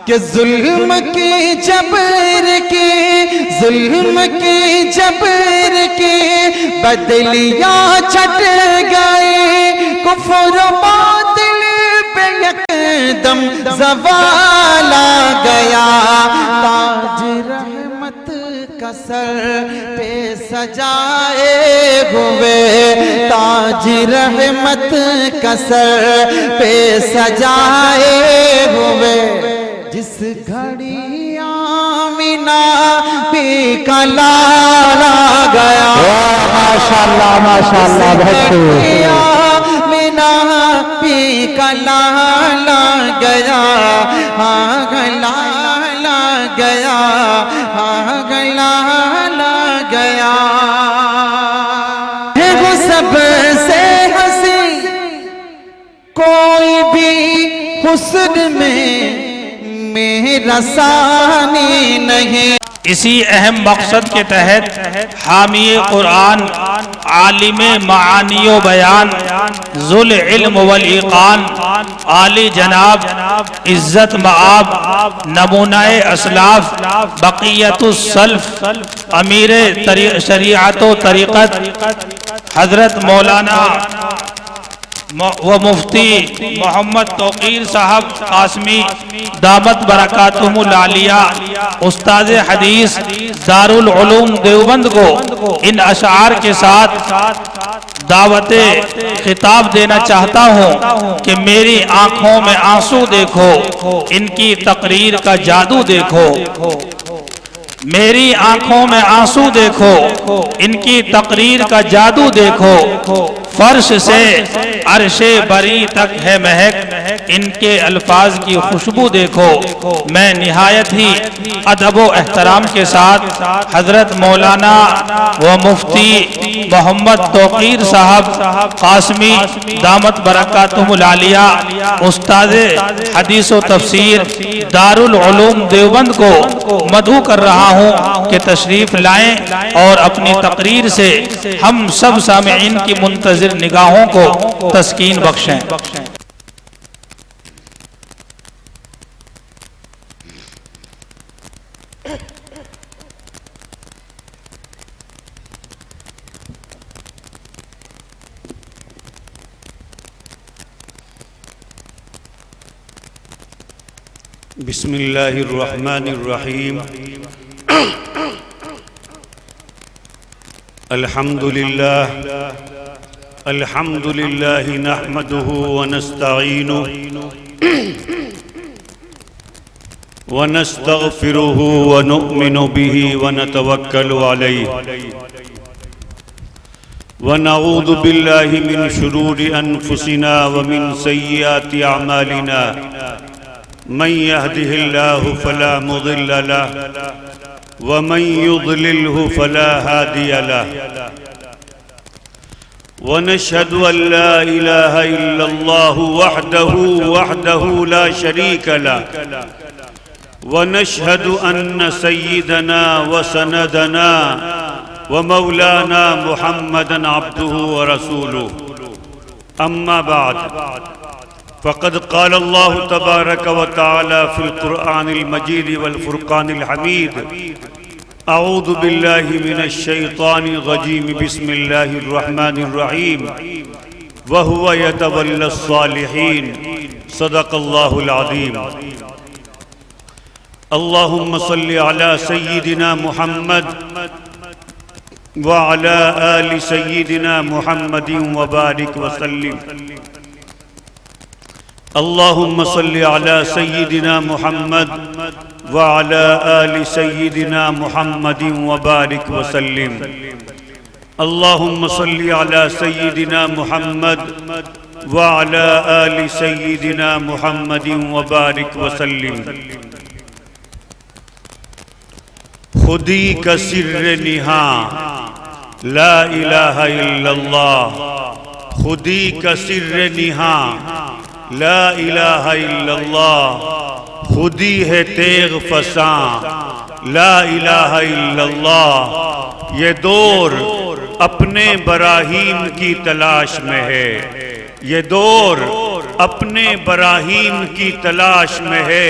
کہ ظلم کی جبر کی بدلیاں چھٹ گئے، کفر و باطل پہ یکدم زوال آ گیا، تاج رحمت کا سر پہ سجائے ہوئے، تاج رحمت کا سر پہ سجائے ہوئے، جس گھڑی آمینہ بھی کا لالا گیا، ماشاءاللہ ماشاءاللہ، بہت خوب، آمینہ بھی کا لالا گیا، لالا گیا، لالا گیا، ہے وہ سب سے ہنسی کوئی بھی حسن میں میرا ثانی نہیں۔ اسی اہم مقصد کے تحت حامی قرآن، عالم معانی و بیان، ذو العلم والایقان، عالی جناب، عزت مآب، نمونہ اسلاف، بقیت السلف، امیر شریعت و طریقت، حضرت مولانا و مفتی محمد توقیر صاحب قاسمی دامت برکاتہم العالیہ، استاذ حدیث دارالعلوم دیوبند کو ان اشعار کے ساتھ دعوت خطاب دینا چاہتا ہوں کہ میری آنکھوں میں آنسو دیکھو، ان کی تقریر کا جادو دیکھو، میری آنکھوں میں آنسو دیکھو، ان کی تقریر کا جادو دیکھو، فرش سے عرش بری تک ہے مہک، ان کے الفاظ کی خوشبو دیکھو۔ میں نہایت ہی ادب و احترام کے ساتھ حضرت مولانا و مفتی محمد توقیر صاحب قاسمی دامت برکاتہم العالیہ، استاذ حدیث و تفسیر دارالعلوم دیوبند کو مدعو کر رہا ہوں کہ تشریف لائیں اور اپنی تقریر سے ہم سب سامعین کی منتظر نگاہوں کو تسکین بخشیں۔ بسم اللہ الرحمن الرحیم، الحمدللہ نحمده ونستعینه ونستغفره ونؤمن به ونتوکل علیہ ونعوذ باللہ من شرور انفسنا ومن سیئات اعمالنا، من يهده الله فلا مضل له ومن يضلله فلا هادي له، ونشهد أن لا إله إلا الله وحده لا شريك له، ونشهد أن سيدنا وسندنا ومولانا محمدا عبده ورسوله، أما بعد، فقد قال الله تبارك وتعالى في القرآن المجيد والفرقان الحميد، أعوذ بالله من الشيطان الرجيم، بسم الله الرحمن الرحيم، وهو يتولى الصالحين، صدق الله العظيم۔ اللهم صل على سيدنا محمد وعلى آل سيدنا محمد وبارك وسلم۔ اللهم صل على سيدنا محمد وعلى آل سيدنا محمد وبارك وسلم۔ اللهم صل على سيدنا محمد وعلى آل سيدنا محمد وبارك وسلم۔ خودی کا سر نہاں لا الہ الا اللہ، خودی کا سر نہاں لا الہ الا اللہ، خودی ہے تیغ فساں لا الہ الا اللہ۔ یہ دور اپنے براہیم کی تلاش میں ہے، یہ دور اپنے براہیم کی تلاش میں ہے،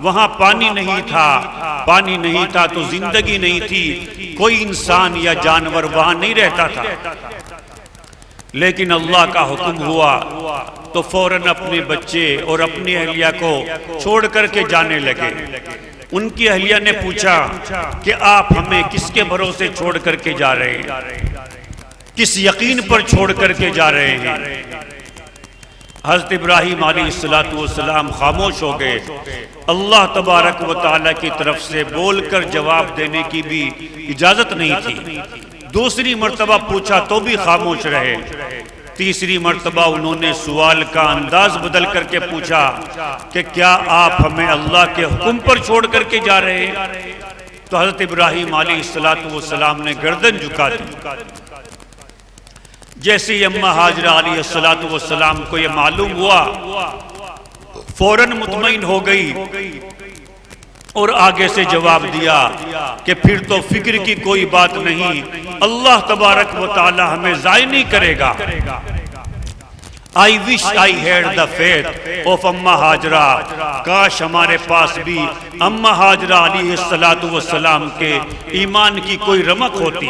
وہاں پانی نہیں تھا تو زندگی نہیں تھی، کوئی انسان یا جانور وہاں نہیں رہتا تھا، لیکن اللہ کا حکم ہوا تو فوراً اپنے بچے اور اپنی اہلیہ کو چھوڑ کر کے جانے لگے۔ ان کی اہلیہ نے پوچھا کہ آپ ہمیں کس کے بھروسے چھوڑ کر کے جا رہے ہیں، کس یقین پر چھوڑ کر کے جا رہے ہیں؟ حضرت ابراہیم علیہ السلام خاموش ہو گئے۔ اللہ تبارک و تعالیٰ کی طرف سے بول کر جواب دینے کی بھی اجازت نہیں تھی۔ دوسری مرتبہ پوچھا تو بھی خاموش رہے۔ تیسری مرتبہ انہوں نے سوال کا انداز بدل کر کے پوچھا کہ کیا آپ ہمیں اللہ کے حکم پر چھوڑ کر کے جا رہے ہیں؟ تو حضرت ابراہیم علیہ السلام نے گردن جھکا دی۔ جیسے ہی اماں ہاجرہ علیہ السلام کو یہ معلوم ہوا، فوراً مطمئن ہو گئی اور آگے سے جواب دیا کہ پھر تو فکر کی کوئی بات نہیں، اللہ تبارک و تعالی ہمیں ضائع نہیں کرے گا۔ I wish I had the faith of اماں ہاجرہ، کاش ہمارے پاس بھی اماں ہاجرہ علیہ السلام کے ایمان کی کوئی رمق ہوتی۔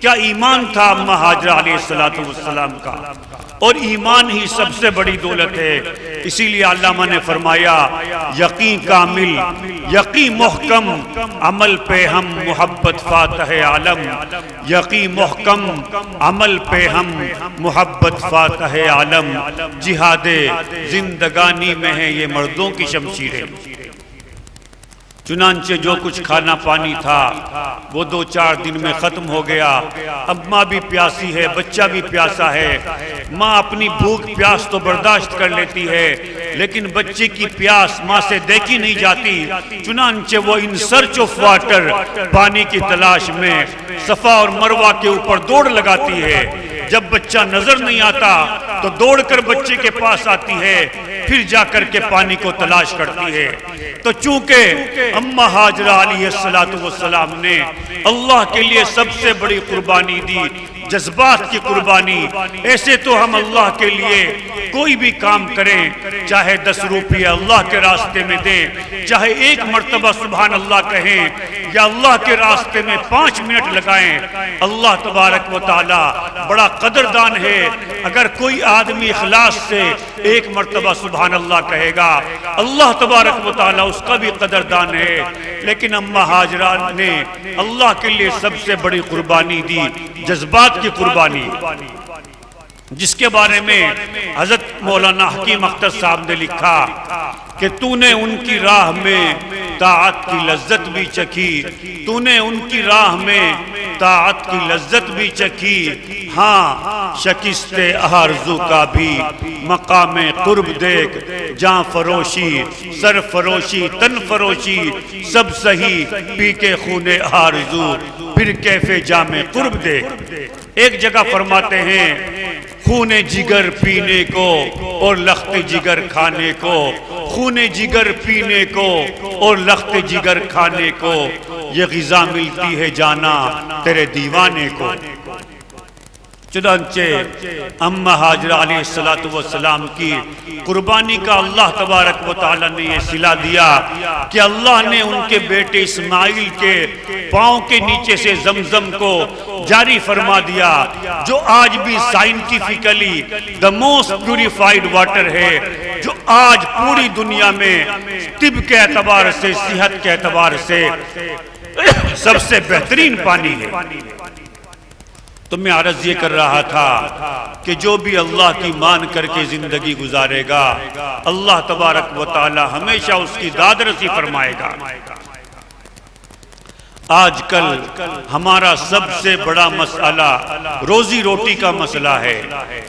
کیا ایمان تھا اماں ہاجرہ علیہ السلام کا، اور ایمان ہی سب سے بڑی دولت ہے۔ اسی لیے علامہ نے فرمایا یقین کامل، یقین محکم، عمل پہ ہم محبت فاتح عالم، یقین محکم، عمل پہ ہم محبت فاتح عالم، جہاد زندگانی میں ہے یہ مردوں کی شمشیریں۔ چنانچہ جو کچھ کھانا پانی تھا وہ 2-4 دن میں ختم ہو گیا۔ اب ماں بھی پیاسی ہے، بچہ بھی پیاسا ہے۔ ماں اپنی بھوک پیاس تو برداشت کر لیتی ہے، لیکن بچے کی پیاس ماں سے دیکھی نہیں جاتی۔ چنانچہ وہ ان سرچ آف واٹر، پانی کی تلاش میں صفا اور مروہ کے اوپر دوڑ لگاتی ہے۔ جب بچہ نظر نہیں آتا تو دوڑ کر بچے کے پاس آتی ہے، پھر جا کر کے پانی کو تلاش کرتی ہے۔ تو چونکہ اماں ہاجرہ علیہ السلام نے اللہ کے لیے سب سے بڑی قربانی دی، جذبات کی قربانی۔ ایسے تو ہم اللہ کے لیے کوئی بھی کام کریں، چاہے 10 روپیہ اللہ کے راستے میں دیں، چاہے 1 مرتبہ سبحان اللہ کہیں، یا اللہ کے راستے میں 5 منٹ لگائیں، اللہ تبارک و تعالی بڑا قدردان ہے۔ اگر کوئی آدمی اخلاص سے 1 مرتبہ سبحان اللہ کہے گا، اللہ تبارک و تعالی اس کا بھی قدردان ہے۔ لیکن اماں ہاجرہ نے اللہ کے لیے سب سے بڑی قربانی دی، جذبات کی قربانی، جس کے بارے میں حضرت مولانا حکیم اختر صاحب نے لکھا کہ تو نے ان کی راہ میں طاعت کی لذت بھی چکھی، تو نے ان کی راہ میں طاعت کی لذت بھی چکھی، ہاں شکست آرزو کا بھی مقام قرب دیکھ، جاں فروشی، سر فروشی، تن فروشی، سب سہی پی کے خون آرزو، پھر کیفے جام قرب دیکھ۔ ایک جگہ فرماتے ہیں خون جگر پینے کو اور لخت جگر کھانے کو، خون جگر پینے کو اور لخت جگر کھانے کو، یہ غذا ملتی ہے جانا تیرے دیوانے کو۔ چنانچہ اماں ہاجرہ علیہ السلام کی قربانی کا اللہ تبارک و تعالی نے یہ صلہ دیا کہ اللہ نے ان کے بیٹے اسماعیل کے پاؤں کے نیچے سے زمزم کو جاری فرما دیا، جو آج بھی سائنٹیفیکلی the most purified water ہے، جو آج پوری دنیا میں طب کے اعتبار سے، صحت کے اعتبار سے سب سے بہترین پانی ہے۔ تو میں عرض یہ کر رہا تھا کہ جو بھی اللہ کی مان کر کے زندگی گزارے گا، اللہ تبارک و تعالی ہمیشہ اس کی داد رسی فرمائے گا۔ آج کل ہمارا سب سے بڑا مسئلہ روزی روٹی کا مسئلہ ہے،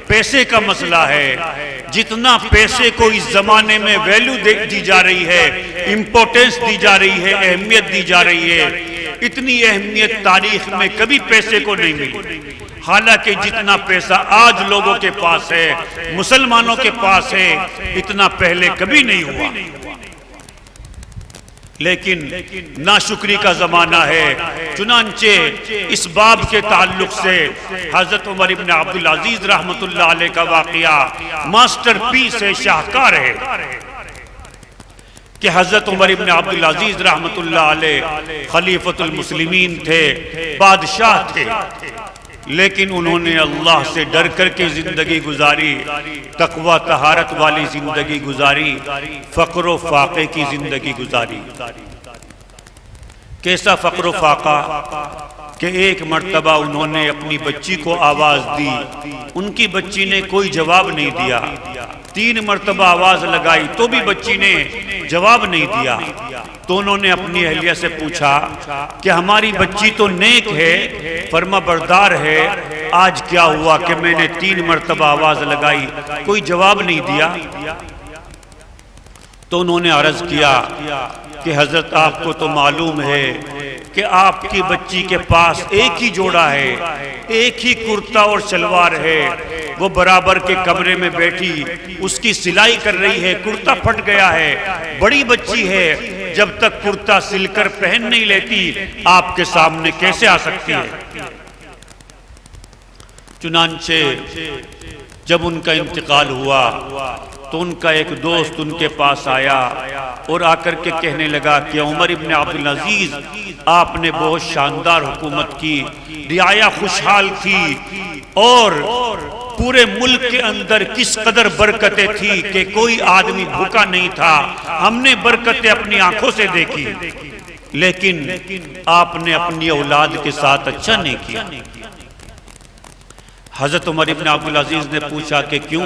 پیسے کا مسئلہ ہے۔ جتنا پیسے کو اس زمانے میں ویلیو دی جا رہی ہے، امپورٹنس دی جا رہی ہے، اہمیت دی جا رہی ہے، اتنی اہمیت تاریخ میں کبھی پیسے کو نہیں ملی۔ حالانکہ جتنا پیسہ آج لوگوں کے پاس ہے، مسلمانوں کے پاس ہے، اتنا پہلے کبھی نہیں ہوا۔ لیکن ناشکری کا زمانہ ہے۔ چنانچہ اس باب کے تعلق سے حضرت عمر ابن عبدالعزیز رحمت اللہ علیہ کا واقعہ ماسٹر پیس ہے، شاہکار ہے۔ کہ حضرت عمر ابن عبدالعزیز رحمت اللہ علیہ خلیفۃ المسلمین تھے، بادشاہ تھے، لیکن انہوں نے اللہ سے ڈر کر کے زندگی گزاری، تقوی طہارت والی زندگی گزاری، فقر و فاقے کی زندگی گزاری۔ کیسا فقر و فاقہ کہ ایک مرتبہ انہوں نے اپنی بچی کو آواز دی، ان کی بچی نے کوئی جواب نہیں دیا، 3 مرتبہ آواز لگائی تو بھی بچی نے جواب نہیں دیا، تو انہوں نے اپنی اہلیہ سے پوچھا کہ ہماری بچی تو نیک ہے، فرما بردار ہے، آج کیا ہوا کہ میں نے 3 مرتبہ آواز لگائی کوئی جواب نہیں دیا؟ تو انہوں نے عرض کیا کہ حضرت آپ کو تو معلوم ہے کہ آپ کی بچی کے پاس ایک ہی جوڑا ہے، ایک ہی کرتا اور شلوار ہے، وہ برابر کے کمرے میں بیٹھی اس کی سلائی کر رہی ہے، کرتا پھٹ گیا ہے، بڑی بچی ہے، جب تک کرتا سل کر پہن نہیں لیتی آپ کے سامنے کیسے آ سکتی ہے؟ چنانچہ جب ان کا انتقال ہوا تو ان کا ایک دوست ان کے پاس آیا اور آ کر کے کہنے لگا کہ عمر ابن عبدالعزیز آپ نے بہت شاندار حکومت کی، رعایا خوشحال تھی، اور پورے ملک کے اندر کس قدر برکتیں تھی کہ کوئی آدمی بھوکا نہیں تھا، ہم نے برکتیں اپنی آنکھوں سے دیکھی، لیکن آپ نے اپنی اولاد کے ساتھ اچھا نہیں کیا۔ حضرت عمر ابن عبدالعزیز نے پوچھا کہ کیوں؟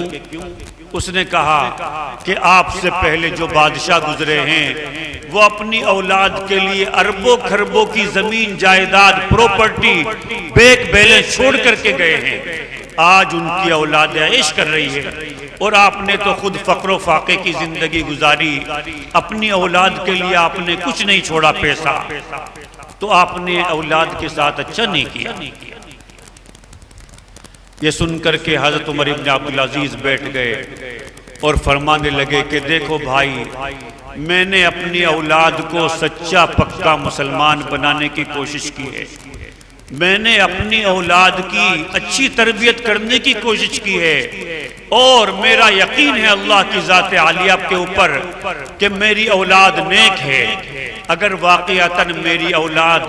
اس نے کہا کہ آپ سے پہلے جو بادشاہ گزرے ہیں وہ اپنی اولاد کے لیے اربوں خربوں کی زمین جائیداد پراپرٹی بیک بیلنس چھوڑ کر کے گئے ہیں، آج ان کی اولاد عیش کر رہی ہے، اور آپ نے تو خود فقر و فاقے کی زندگی گزاری، اپنی اولاد کے لیے آپ نے کچھ نہیں چھوڑا پیسہ، تو آپ نے اولاد کے ساتھ اچھا نہیں کیا۔ یہ سن کر کے حضرت عمر ابن عبدالعزیز بیٹھ گئے اور فرمانے لگے کہ دیکھو بھائی، میں نے اپنی اولاد کو سچا پکا مسلمان بنانے کی کوشش کی ہے، میں نے اپنی اولاد کی اچھی تربیت کرنے کی کوشش کی ہے، اور میرا یقین ہے اللہ کی ذات عالیہ کے اوپر کہ میری اولاد نیک ہے۔ اگر واقعتاً میری اولاد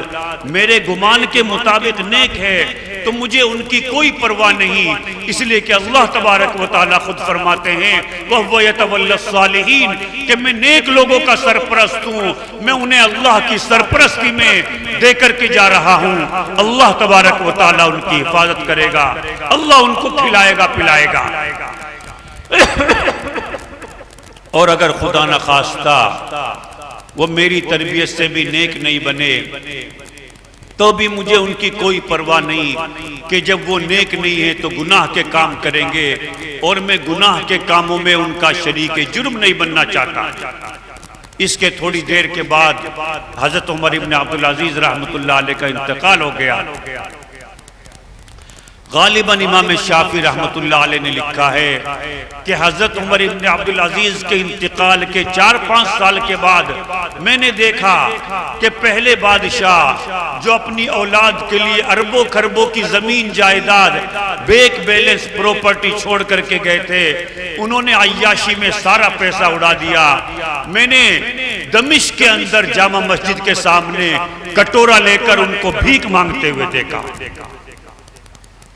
میرے گمان کے مطابق نیک ہے تو مجھے ان کی کوئی پرواہ نہیں، اس لیے کہ اللہ تبارک و تعالیٰ خود فرماتے ہیں وَهُوَ يَتَوَلَّى الصَّالِحِينَ کہ میں نیک لوگوں کا سرپرست ہوں، میں انہیں اللہ کی سرپرستی میں دے کر کے جا رہا ہوں، اللہ تبارک و تعالیٰ ان کی حفاظت کرے گا، اللہ ان کو کھلائے گا پلائے گا۔ اور اگر خدا نخواستہ وہ میری تربیت سے بھی نیک نہیں بنے تو بھی مجھے ان کی کوئی پرواہ نہیں کہ جب وہ نیک نہیں ہے تو گناہ کے کام کریں گے، اور میں گناہ کے کاموں میں ان کا شریک جرم نہیں بننا چاہتا۔ اس کے تھوڑی دیر کے بعد حضرت عمر ابن عبدالعزیز رحمت اللہ علیہ کا انتقال ہو گیا۔ غالباً امام شافعی رحمت اللہ علیہ نے لکھا ہے کہ حضرت عمر ابن عبدالعزیز کے انتقال کے 4-5 سال کے بعد میں نے دیکھا کہ پہلے بادشاہ جو اپنی اولاد کے لیے اربوں خربوں کی زمین جائیداد بیک بیلنس پراپرٹی چھوڑ کر کے گئے تھے، انہوں نے عیاشی میں سارا پیسہ اڑا دیا۔ میں نے دمشق کے اندر جامع مسجد کے سامنے کٹورا لے کر ان کو بھیک مانگتے ہوئے دیکھا،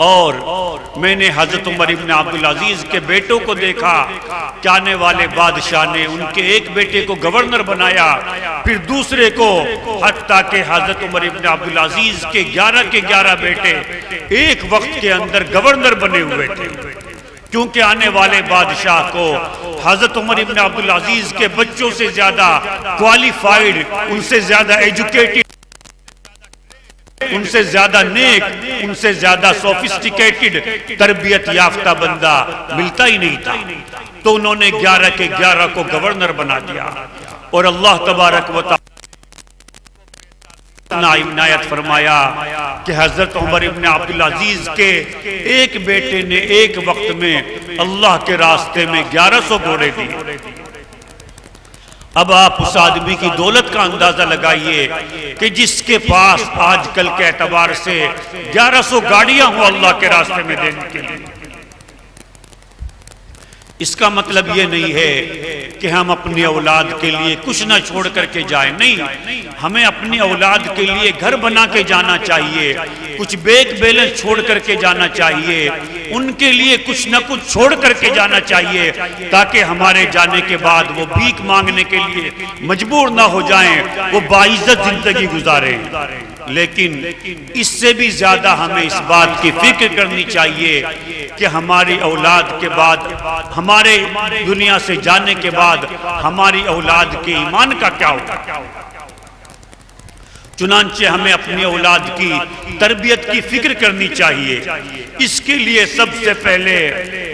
اور میں نے حضرت عمر ابن عبدالعزیز کے بیٹوں کو دیکھا کہ آنے والے بادشاہ نے ان کے ایک بیٹے کو گورنر بنایا، پھر دوسرے کو، حتیٰ کہ حضرت عمر ابن عبدالعزیز کے 11 بیٹے ایک وقت کے اندر گورنر بنے ہوئے تھے، کیونکہ آنے والے بادشاہ کو حضرت عمر ابن عبدالعزیز کے بچوں سے زیادہ کوالیفائیڈ، ان سے زیادہ ایجوکیٹڈ، ان سے زیادہ نیک، ان سے زیادہ سوفسٹیکیٹڈ تربیت یافتہ بندہ ملتا ہی نہیں تھا، تو انہوں نے 11 کے 11 کو گورنر بنا دیا، اور اللہ تبارک و تعالی عنایت فرمایا کہ حضرت عمر ابن عبدالعزیز کے ایک بیٹے نے ایک وقت میں اللہ کے راستے میں 1100 گھوڑے دیے۔ اب آپ اس آدمی کی دولت کا اندازہ لگائیے کہ جس کے پاس آج کل کے اعتبار سے 1100 گاڑیاں ہوں اللہ کے راستے میں دینے کے لیے۔ اس کا مطلب یہ نہیں ہے کہ ہم اپنی اولاد کے لیے کچھ نہ چھوڑ کر کے جائیں، نہیں، ہمیں اپنی اولاد کے لیے گھر بنا کے جانا چاہیے، کچھ بیک بیلنس چھوڑ کر کے جانا چاہیے، ان کے لیے کچھ نہ کچھ چھوڑ کر کے جانا چاہیے تاکہ ہمارے جانے کے بعد وہ بھیک مانگنے کے لیے مجبور نہ ہو جائیں، وہ باعزت زندگی گزاریں۔ لیکن اس سے بھی زیادہ ہمیں اس بات کی فکر کرنی چاہیے کہ ہماری اولاد کے بعد، ہمارے دنیا سے جانے کے بعد ہماری اولاد کے ایمان کا کیا ہوگا۔ چنانچہ ہمیں اپنی اولاد کی تربیت کی فکر کرنی چاہیے۔ اس کے لیے سب سے پہلے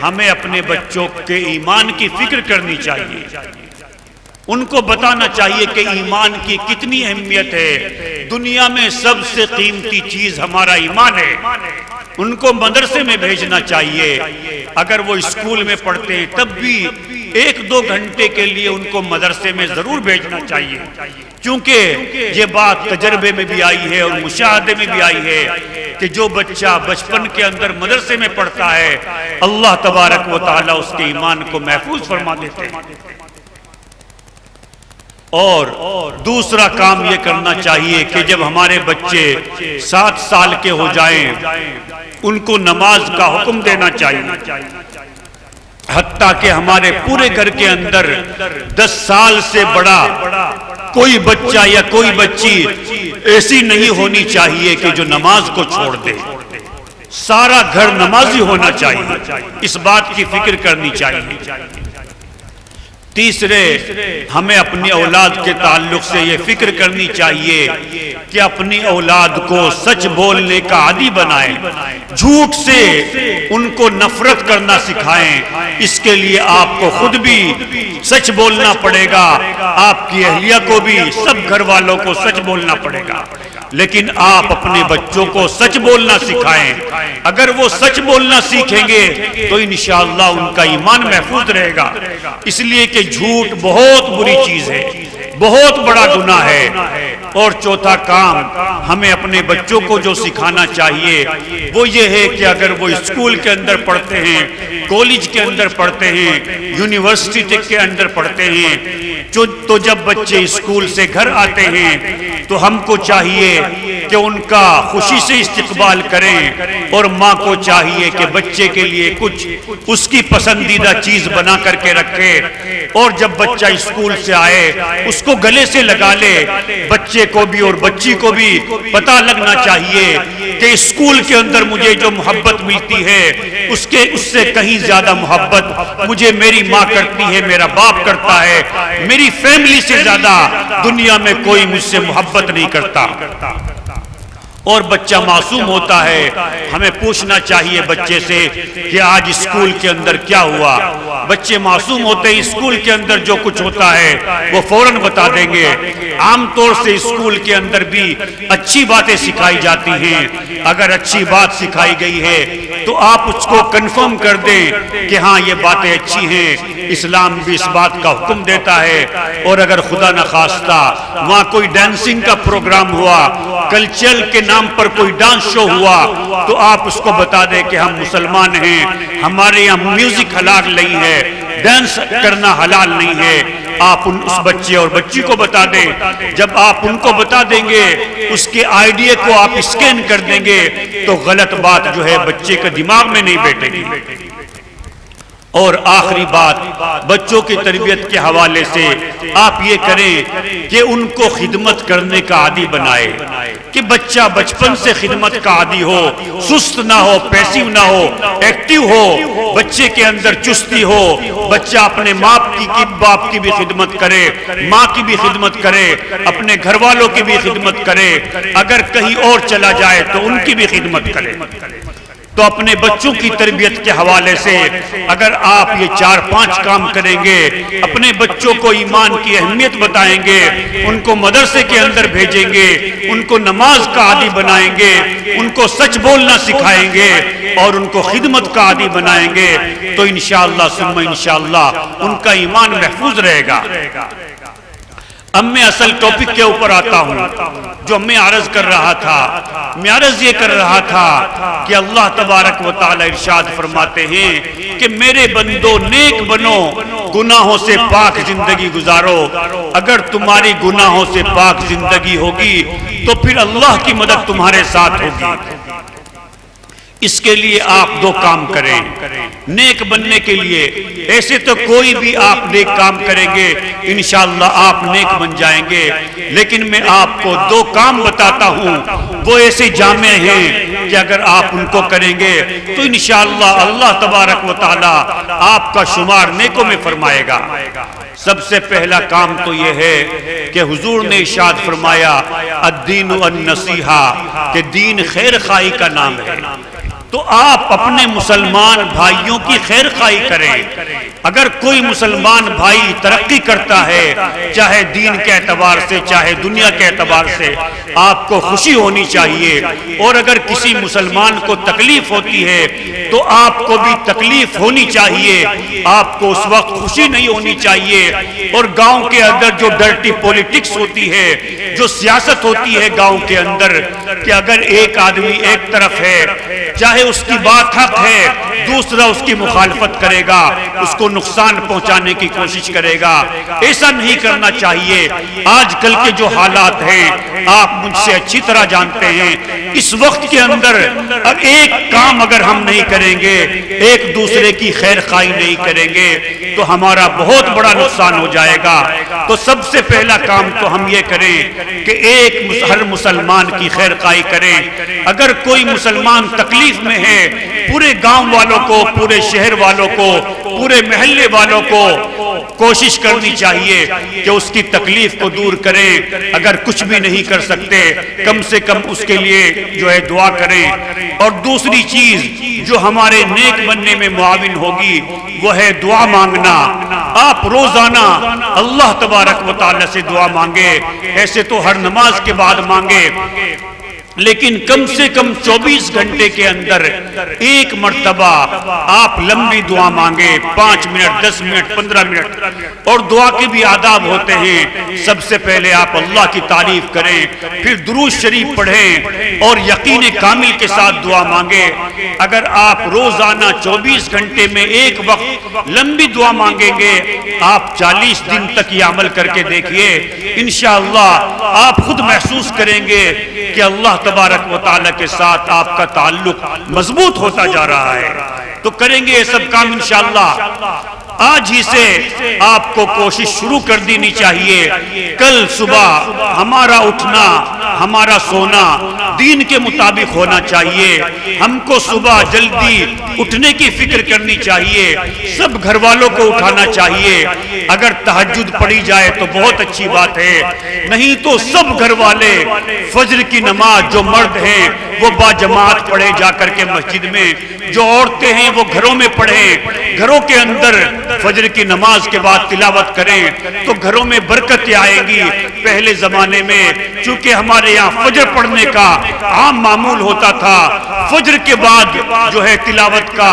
ہمیں اپنے بچوں کے ایمان کی فکر کرنی چاہیے، ان کو بتانا چاہیے کہ ایمان کی کتنی اہمیت ہے، دنیا میں سب سے قیمتی چیز ہمارا ایمان ہے۔ ان کو مدرسے میں بھیجنا چاہیے، اگر وہ اسکول میں پڑھتے ہیں تب بھی 1-2 گھنٹے کے لیے ان کو مدرسے میں ضرور بھیجنا چاہیے، کیونکہ یہ بات تجربے میں بھی آئی ہے اور مشاہدے میں بھی آئی ہے کہ جو بچہ بچپن کے اندر مدرسے میں پڑھتا ہے اللہ تبارک و تعالی اس کے ایمان کو محفوظ فرما دیتے ہیں۔ اور دوسرا کام یہ کرنا چاہیے کہ جب ہمارے بچے 7 سال کے ہو جائیں ان کو نماز کا حکم دینا چاہیے، حتیٰ کہ ہمارے پورے گھر کے اندر 10 سال سے بڑا کوئی بچہ یا کوئی بچی ایسی نہیں ہونی چاہیے کہ جو نماز کو چھوڑ دے، سارا گھر نمازی ہونا چاہیے، اس بات کی فکر کرنی چاہیے۔ تیسرے، ہمیں اپنی اولاد کے تعلق سے یہ فکر کرنی چاہیے کہ اپنی اولاد کو سچ بولنے کا عادی بنائیں، جھوٹ سے ان کو نفرت کرنا سکھائیں۔ اس کے لیے آپ کو خود بھی سچ بولنا پڑے گا، آپ کی اہلیہ کو بھی، سب گھر والوں کو سچ بولنا پڑے گا، لیکن آپ اپنے بچوں کو سچ بولنا سکھائیں۔ اگر وہ سچ بولنا سیکھیں گے تو انشاءاللہ ان کا ایمان محفوظ رہے گا، اس لیے کہ جھوٹ بہت بری چیز ہے، بہت بڑا گناہ ہے۔ اور چوتھا کام ہمیں اپنے بچوں کو جو سکھانا چاہیے وہ یہ ہے کہ اگر وہ اسکول کے اندر پڑھتے ہیں، کالج کے اندر پڑھتے ہیں، یونیورسٹی کے اندر پڑھتے ہیں، تو جب بچے اسکول سے گھر آتے ہیں تو ہم کو چاہیے کہ ان کا خوشی سے استقبال کریں، اور ماں کو چاہیے کہ بچے کے لیے کچھ اس کی پسندیدہ چیز بنا کر کے رکھے، اور جب بچہ اسکول سے آئے اس کو گلے سے لگا لے۔ بچے کو بھی اور بچی کو بھی پتہ لگنا چاہیے کہ اسکول کے اندر مجھے جو محبت ملتی ہے اس سے کہیں زیادہ محبت مجھے میری ماں کرتی ہے، میرا باپ کرتا ہے، میری فیملی سے زیادہ دنیا میں کوئی مجھ سے محبت نہیں کرتا۔ اور بچہ معصوم ہوتا ہے، ہمیں پوچھنا چاہیے بچے سے کہ آج اسکول کے اندر کیا ہوا۔ بچے معصوم ہوتے ہیں، اسکول کے اندر جو کچھ ہوتا ہے وہ فوراً بتا دیں گے۔ عام طور سے اسکول کے اندر بھی اچھی باتیں سکھائی جاتی ہیں، اگر اچھی بات سکھائی گئی ہے تو آپ اس کو کنفرم کر دیں کہ ہاں یہ باتیں اچھی ہیں، اسلام بھی اس بات کا حکم دیتا ہے۔ اور اگر خدا نخواستہ وہاں کوئی ڈانسنگ کا پروگرام ہوا، کلچر کے نام پر کوئی ڈانس شو ہوا، تو آپ اس کو بتا دیں کہ ہم مسلمان ہیں، ہمارے یہاں میوزک حلال نہیں ہے، ڈانس کرنا حلال نہیں ہے۔ آپ اس بچے اور بچی کو بتا دیں، جب آپ ان کو بتا دیں گے، اس کے آئیڈیا کو آپ اسکین کر دیں گے تو غلط بات جو ہے بچے کے دماغ میں نہیں بیٹھے گی۔ اور آخری بات، بچوں کی تربیت کے حوالے سے آپ یہ کریں کہ ان کو خدمت کرنے کا عادی بنائے، کہ بچہ بچپن سے خدمت کا عادی ہو، سست نہ ہو، پیسیو نہ ہو، ایکٹیو ہو، بچے کے اندر چستی ہو، بچہ اپنے باپ کی بھی خدمت کرے، ماں کی بھی خدمت کرے، اپنے گھر والوں کی بھی خدمت کرے، اگر کہیں اور چلا جائے تو ان کی بھی خدمت کرے۔ تو اپنے بچوں کی تربیت کے حوالے سے اگر آپ یہ 4-5 کام کریں گے، اپنے بچوں کو ایمان کی اہمیت بتائیں گے، ان کو مدرسے کے اندر بھیجیں گے، ان کو نماز کا عادی بنائیں گے، ان کو سچ بولنا سکھائیں گے اور ان کو خدمت کا عادی بنائیں گے، تو انشاءاللہ ثم انشاءاللہ ان کا ایمان محفوظ رہے گا۔ اب میں اصل ٹاپک کے اوپر آتا ہوں جو میں عرض کر رہا تھا. میں عرض یہ کر رہا تھا کہ اللہ تبارک و تعالی ارشاد فرماتے ہیں کہ میرے بندو نیک بنو, گناہوں سے پاک زندگی گزارو. اگر تمہاری گناہوں سے پاک زندگی ہوگی تو پھر اللہ کی مدد تمہارے ساتھ ہوگی. اس کے لیے آپ دو کام کریں نیک بننے کے لیے. ایسے تو کوئی بھی آپ نیک کام کریں گے انشاءاللہ آپ نیک بن جائیں گے, لیکن میں آپ کو دو کام بتاتا ہوں وہ ایسے جامع ہیں کہ اگر آپ ان کو کریں گے تو انشاءاللہ اللہ تبارک و تعالی آپ کا شمار نیکوں میں فرمائے گا. سب سے پہلا کام تو یہ ہے کہ حضور نے ارشاد فرمایا الدین النصیحہ, کہ دین خیر خواہی کا نام ہے. تو آپ اپنے مسلمان بھائیوں کی خیر خواہی کریں. اگر کوئی مسلمان بھائی ترقی کرتا ہے چاہے دین کے اعتبار سے چاہے دنیا کے اعتبار سے, آپ کو خوشی ہونی چاہیے. اور اگر کسی مسلمان کو تکلیف ہوتی ہے تو آپ کو بھی تکلیف ہونی چاہیے, آپ کو اس وقت خوشی نہیں ہونی چاہیے. اور گاؤں کے اندر جو ڈرٹی پولیٹکس ہوتی ہے, جو سیاست ہوتی ہے گاؤں کے اندر, کہ اگر ایک آدمی ایک طرف ہے چاہے اس کی بات حق ہے, دوسرا اس کی مخالفت کرے گا, اس کو نقصان پہنچانے کی کوشش کرے گا. ایسا نہیں کرنا چاہیے. آج کل کے جو حالات ہیں آپ مجھ سے اچھی طرح جانتے ہیں. اس وقت کے اندر ایک کام اگر ہم نہیں کریں گے, ایک دوسرے کی خیر خواہی نہیں کریں گے تو ہمارا بہت بڑا نقصان ہو جائے گا. تو سب سے پہلا کام تو ہم یہ کریں کہ ہر مسلمان کی خیر خواہی کریں. اگر کوئی مسلمان تکلیف میں ہے, پورے گاؤں والوں کو, پورے شہر والوں کو, پورے محلے والوں کو کوشش کرنی چاہیے کہ اس کی تکلیف کو دور کریں. اگر کچھ بھی نہیں کر سکتے کم سے کم اس کے لیے جو ہے دعا کریں. اور دوسری چیز جو ہمارے نیک بننے میں معاون ہوگی وہ ہے دعا مانگنا. آپ روزانہ اللہ تبارک و تعالی سے دعا مانگے. ایسے تو ہر نماز کے بعد مانگے, لیکن کم سے کم 24 گھنٹے کے اندر ایک مرتبہ آپ لمبی دعا مانگے, 5 منٹ 10 منٹ 15 منٹ. اور دعا کے بھی آداب ہوتے ہیں. سب سے پہلے آپ اللہ کی تعریف کریں, پھر درود شریف پڑھیں اور یقین کامل کے ساتھ دعا مانگیں. اگر آپ روزانہ 24 گھنٹے میں ایک وقت لمبی دعا مانگیں گے, آپ 40 دن تک یہ عمل کر کے دیکھیے, انشاءاللہ آپ خود محسوس کریں گے کہ اللہ تبارک و تعالی کے ساتھ آپ کا تعلق مضبوط ہوتا جا رہا ہے. تو کریں گے یہ سب کام انشاءاللہ. آج ہی سے آپ کو کوشش شروع کر دینی چاہیے. کل صبح ہمارا اٹھنا, ہمارا سونا دین کے مطابق ہونا چاہیے. ہم کو صبح جلدی اٹھنے کی فکر کرنی چاہیے, سب گھر والوں کو اٹھانا چاہیے. اگر تہجد پڑھی جائے تو بہت اچھی بات ہے, نہیں تو سب گھر والے فجر کی نماز جو مرد ہیں وہ با جماعت پڑھے جا کر کے مسجد میں, جو عورتیں ہیں وہ گھروں میں پڑھیں, گھروں کے اندر فجر کی نماز کے بعد تلاوت کریں تو گھروں میں برکتیں آئیں گی. پہلے زمانے میں چونکہ ہمارے یہاں فجر پڑھنے کا عام معمول ہوتا تھا, فجر کے بعد جو ہے تلاوت کا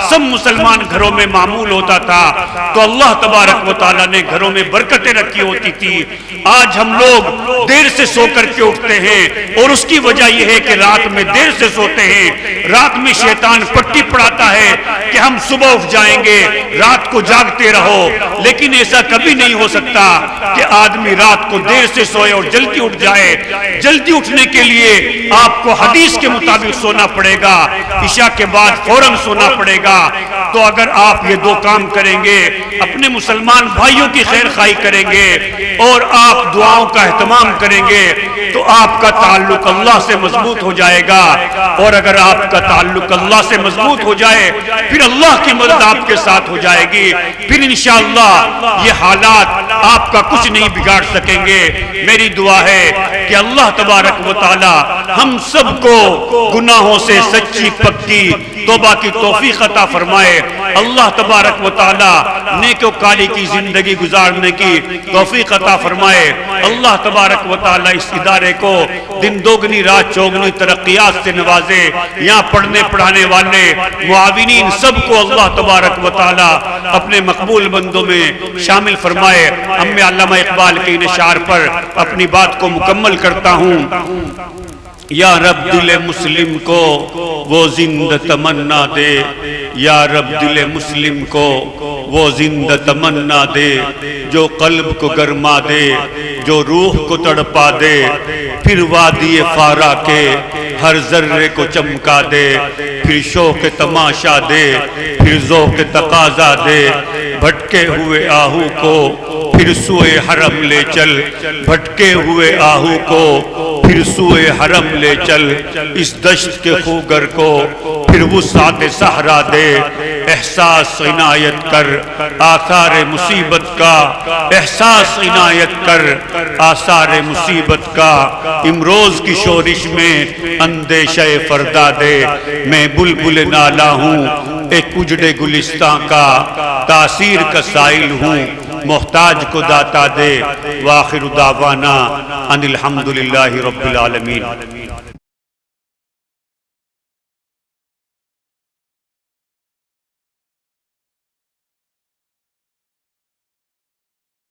سب مسلمان گھروں میں معمول ہوتا تھا, تو اللہ تبارک و تعالیٰ نے گھروں میں برکتیں رکھی ہوتی تھی. آج ہم لوگ دیر سے سو کر کے اٹھتے ہیں اور اس کی وجہ یہ ہے کہ رات میں دیر سے سوتے ہیں. رات میں شیطان پٹی پڑھاتا ہے کہ ہم صبح اٹھ جائیں گے, رات کو جاگتے رہو. لیکن ایسا کبھی نہیں ہو سکتا کہ آدمی رات کو دیر سے سوئے اور جلدی اٹھ جائے. جلدی اٹھنے کے لیے آپ کو حدیث کے مطابق سونا پڑے گا, عشاء کے بعد فوراً سونا پڑے گا. تو اگر آپ یہ دو کام کریں گے, اپنے مسلمان بھائیوں کی خیر خواہی کریں گے اور آپ دعاؤں کا اہتمام کریں گے تو آپ کا تعلق اللہ سے مضبوط ہو جائے گا. اور اگر آپ کا تعلق اللہ سے مضبوط ہو جائے پھر اللہ کی مدد آپ کے ساتھ ہو جائے گی. پھر انشاءاللہ یہ حالات آپ کا کچھ نہیں بگاڑ سکیں گے. میری دعا ہے کہ اللہ تبارک و تعالی ہم سب کو گناہوں سے سچی پکی توبہ کی توفیق عطا فرمائے، اللہ تبارک و تعالی نیک و کاری کی زندگی گزارنے کی توفیق عطا فرمائے، اللہ تبارک و تعالی اس ادارے کو دن دوگنی رات چوگنی ترقیات سے نوازے، یہاں پڑھنے پڑھانے والے معاونین سب کو اللہ تبارک و تعالی اپنے مقبول بندوں میں شامل فرمائے۔ اب میں علامہ اقبال کے ان اشعار پر اپنی بات کو مکمل کرتا ہوں۔ یا رب دل مسلم کو وہ زندہ تمنا دے، یا رب دل مسلم کو وہ زندہ تمنا دے، جو قلب کو گرما دے، جو روح کو تڑپا دے، پھر وادی فارا کے ہر ذرے کو چمکا دے، پھر شوق تماشا دے، پھر ذوق تقاضا دے، بھٹکے ہوئے آہو کو پھر سوئے حرم لے چل، بھٹکے ہوئے آہو کو پھر سوئے حرم لے چل، اس دشت کے خوگر کو پھر وسعت صحرا دے، احساس عنایت کر آثار مصیبت کا، احساس عنایت کر آثار مصیبت کا، امروز کی شورش میں اندیشہ فردا دے، میں بلبل نالا ہوں ایک اجڑے گلستان کا، تاثیر کا سائل ہوں محتاج کو داتا دے، وآخر دعوانا ان الحمدللہ رب العالمین۔